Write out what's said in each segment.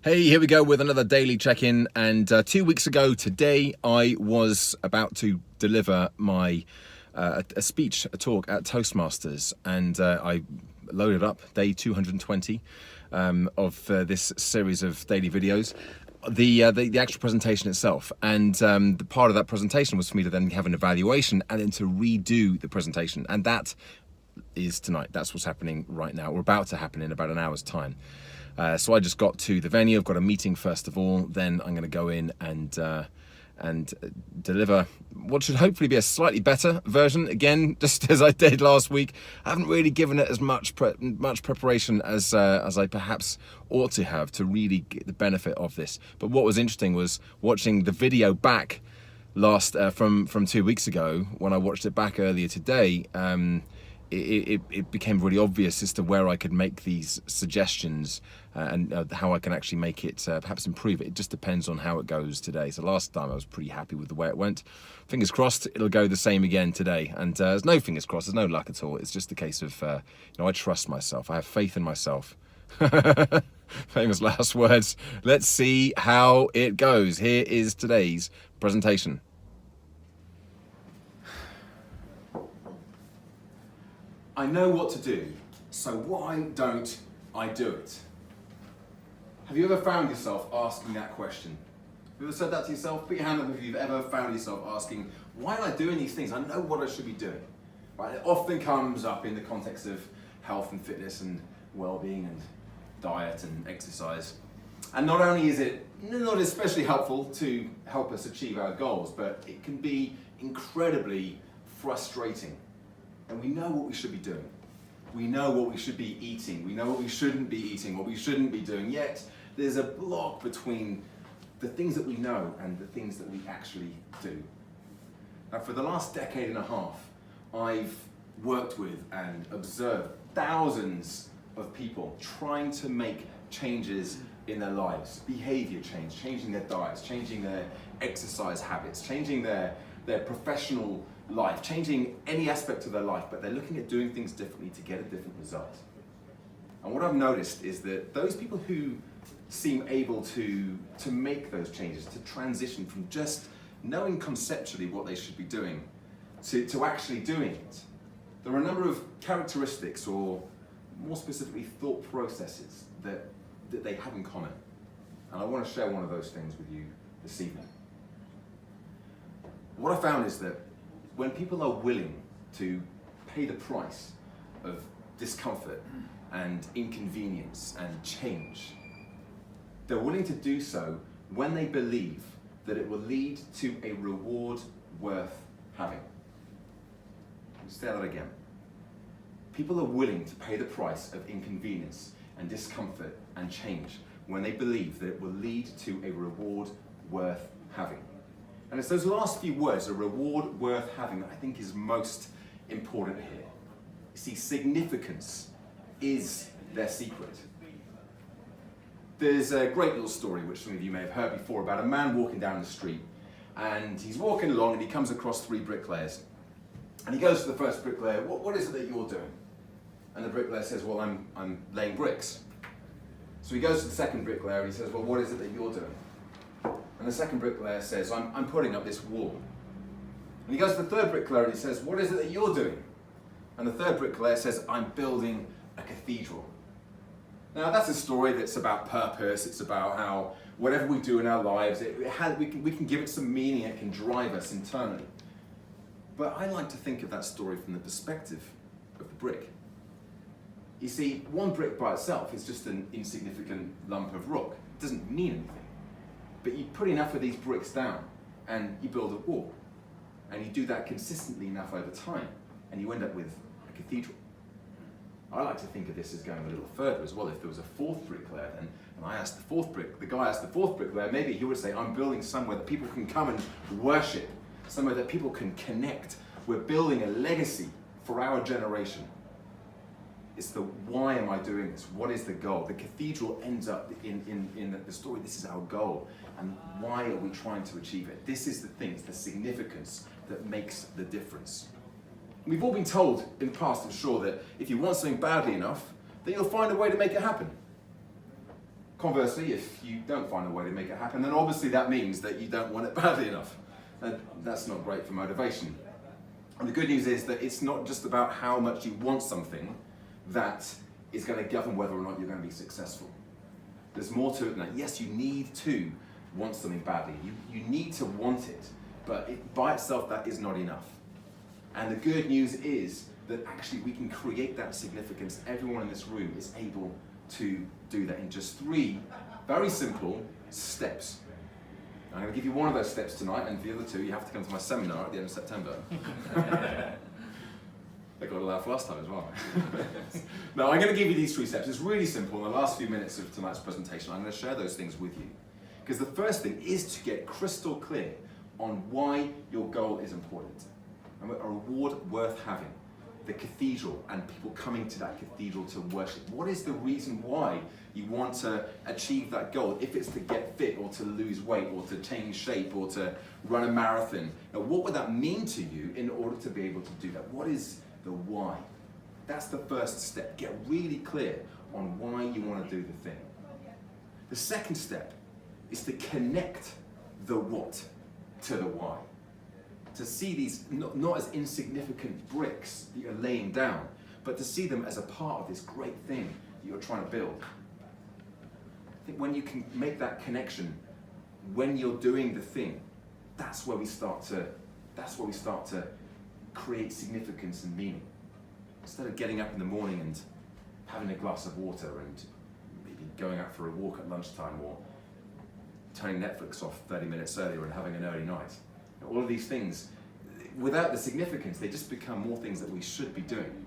Hey, here we go with another daily check-in. And 2 weeks ago today, I was about to deliver my a speech, a talk at Toastmasters, and I loaded up day 220 of this series of daily videos. The actual presentation itself, and the part of that presentation was for me to then have an evaluation and then to redo the presentation, and that is tonight. That's what's happening right now, or about to happen in about an hour's time. So I just got to the venue. I've got a meeting first of all. Then I'm going to go in and deliver what should hopefully be a slightly better version. Again, just as I did last week, I haven't really given it as much preparation as I perhaps ought to have to really get the benefit of this. But what was interesting was watching the video back from 2 weeks ago. When I watched it back earlier today, it became really obvious as to where I could make these suggestions and how I can actually make it, perhaps improve it. It just depends on how it goes today. So last time I was pretty happy with the way it went. Fingers crossed it'll go the same again today. And there's no fingers crossed, there's no luck at all. It's just a case of, I trust myself. I have faith in myself. Famous last words. Let's see how it goes. Here is today's presentation. I know what to do, so why don't I do it? Have you ever found yourself asking that question? Have you ever said that to yourself? Put your hand up if you've ever found yourself asking, why am I doing these things? I know what I should be doing. Right? It often comes up in the context of health and fitness and well-being and diet and exercise. And not only is it not especially helpful to help us achieve our goals, but it can be incredibly frustrating. And we know what we should be doing. We know what we should be eating. We know what we shouldn't be eating, what we shouldn't be doing. Yet there's a block between the things that we know and the things that we actually do. Now, for the last decade and a half, I've worked with and observed thousands of people trying to make changes in their lives. Behavior change, changing their diets, changing their exercise habits, changing their professional life, changing any aspect of their life, but they're looking at doing things differently to get a different result. And what I've noticed is that those people who seem able to make those changes, to transition from just knowing conceptually what they should be doing to actually doing it, there are a number of characteristics, or more specifically thought processes, that they have in common. And I want to share one of those things with you this evening. What I found is that when people are willing to pay the price of discomfort and inconvenience and change, they're willing to do so when they believe that it will lead to a reward worth having. I'll say that again. People are willing to pay the price of inconvenience and discomfort and change when they believe that it will lead to a reward worth having. And it's those last few words, a reward worth having, that I think is most important here. You see, significance is their secret. There's a great little story, which some of you may have heard before, about a man walking down the street. And he's walking along and he comes across 3 bricklayers. And he goes to the first bricklayer, what is it that you're doing? And the bricklayer says, well, I'm laying bricks. So he goes to the second bricklayer and he says, well, what is it that you're doing? And the second bricklayer says, I'm putting up this wall. And he goes to the third bricklayer and he says, what is it that you're doing? And the third bricklayer says, I'm building a cathedral. Now that's a story that's about purpose. It's about how whatever we do in our lives, we can give it some meaning. It can drive us internally. But I like to think of that story from the perspective of the brick. You see, one brick by itself is just an insignificant lump of rock. It doesn't mean anything. But you put enough of these bricks down and you build a wall. And you do that consistently enough over time and you end up with a cathedral. I like to think of this as going a little further as well. If there was a fourth bricklayer then, and the guy asked the fourth bricklayer, maybe he would say, I'm building somewhere that people can come and worship, somewhere that people can connect. We're building a legacy for our generation. It's the why am I doing this? What is the goal? The cathedral ends up in the story. This is our goal. And why are we trying to achieve it? This is the thing, it's the significance that makes the difference. We've all been told in the past, I'm sure, that if you want something badly enough, then you'll find a way to make it happen. Conversely, if you don't find a way to make it happen, then obviously that means that you don't want it badly enough. And that's not great for motivation. And the good news is that it's not just about how much you want something that is going to govern whether or not you're going to be successful. There's more to it than that. Yes, you need to want something badly. You need to want it, but by itself that is not enough. And the good news is that actually we can create that significance. Everyone in this room is able to do that in just 3 very simple steps. I'm going to give you one of those steps tonight, and the other 2 you have to come to my seminar at the end of September. I got a laugh last time as well. No, I'm going to give you these 3 steps. It's really simple. In the last few minutes of tonight's presentation, I'm going to share those things with you. Because the first thing is to get crystal clear on why your goal is important. And a reward worth having. The cathedral and people coming to that cathedral to worship. What is the reason why you want to achieve that goal? If it's to get fit or to lose weight or to change shape or to run a marathon. Now, what would that mean to you in order to be able to do that? What is the why? That's the first step. Get really clear on why you want to do the thing. The second step is to connect the what to the why. To see these not as insignificant bricks that you're laying down, but to see them as a part of this great thing that you're trying to build. I think when you can make that connection, when you're doing the thing, that's where we start to create significance and meaning. Instead of getting up in the morning and having a glass of water and maybe going out for a walk at lunchtime or turning Netflix off 30 minutes earlier and having an early night. All of these things, without the significance, they just become more things that we should be doing.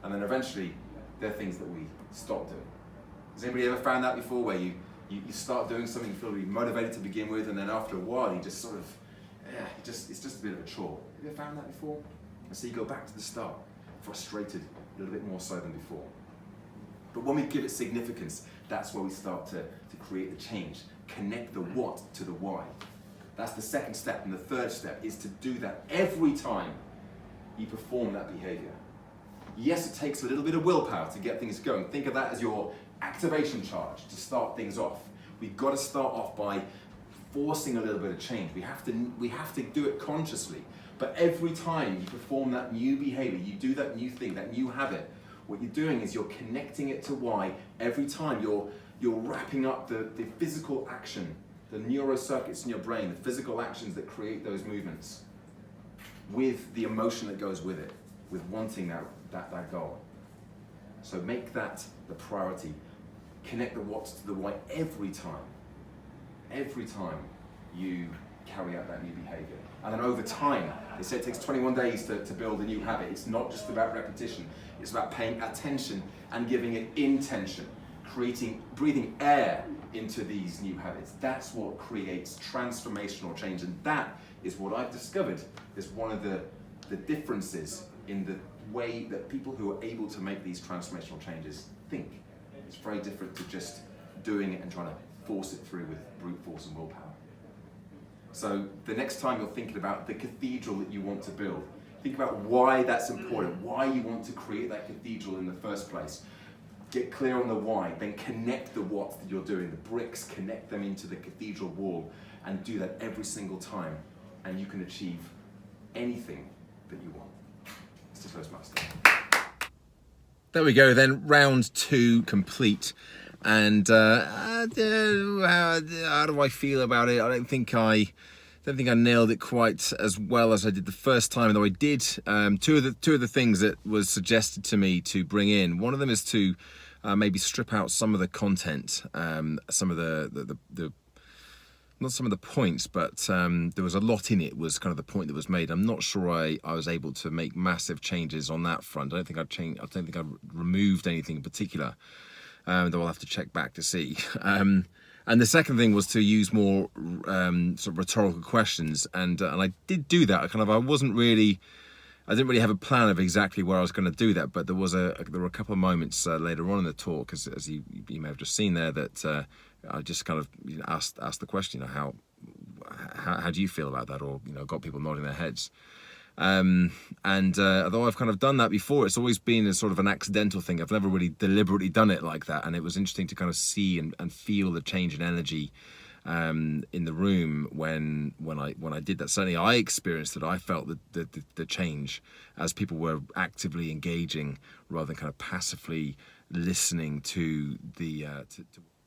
And then eventually, they're things that we stop doing. Has anybody ever found that before, where you start doing something, you feel really motivated to begin with, and then after a while, you just sort of, it's just a bit of a chore. Have you ever found that before? And so you go back to the start, frustrated a little bit more so than before. But when we give it significance, that's where we start to create the change. Connect the what to the why. That's the second step, and the third step is to do that every time you perform that behavior. Yes, it takes a little bit of willpower to get things going. Think of that as your activation charge to start things off. We've got to start off by forcing a little bit of change. We have to do it consciously. But every time you perform that new behavior, you do that new thing, that new habit, what you're doing is you're connecting it to why. Every time you're wrapping up the physical action, the neurocircuits in your brain, the physical actions that create those movements, with the emotion that goes with it, with wanting that goal. So make that the priority. Connect the what to the why every time you carry out that new behavior. And then over time, they say it takes 21 days to build a new habit. It's not just about repetition, it's about paying attention and giving it intention. Breathing air into these new habits. That's what creates transformational change, and that is what I've discovered is one of the differences in the way that people who are able to make these transformational changes think. It's very different to just doing it and trying to force it through with brute force and willpower. So the next time you're thinking about the cathedral that you want to build, think about why that's important, why you want to create that cathedral in the first place. Get clear on the why, then connect the what that you're doing, the bricks, connect them into the cathedral wall, and do that every single time, and you can achieve anything that you want. It's the Toastmaster. There we go then, round 2 complete. And how do I feel about it? I don't think I nailed it quite as well as I did the first time, though I did. Two of the things that was suggested to me to bring in. One of them is to maybe strip out some of the content, some of the not some of the points, but there was a lot in it. Was kind of the point that was made. I'm not sure I was able to make massive changes on that front. I don't think I've changed. I don't think I've removed anything in particular. Though I'll have to check back to see. And the second thing was to use more sort of rhetorical questions, and I did do that. I didn't really have a plan of exactly where I was going to do that, but there were a couple of moments later on in the talk, as you may have just seen there, that I just kind of asked the question, how do you feel about that, or got people nodding their heads. Although I've kind of done that before, it's always been a sort of an accidental thing. I've never really deliberately done it like that, and it was interesting to kind of see and feel the change in energy in the room when I did that. Certainly, I experienced it. I felt the change as people were actively engaging rather than kind of passively listening to the.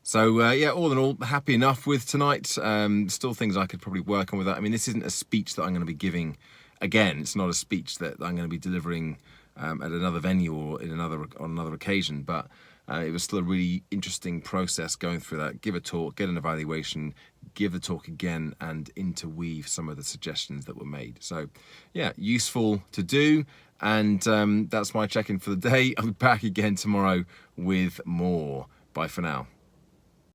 So yeah, all in all, happy enough with tonight. Still things I could probably work on with that. I mean, this isn't a speech that I'm going to be giving again. It's not a speech that I'm going to be delivering at another venue or on another occasion. But it was still a really interesting process going through that. Give a talk, get an evaluation, give the talk again, and interweave some of the suggestions that were made. So yeah, useful to do. And that's my check-in for the day. I'll be back again tomorrow with more. Bye for now.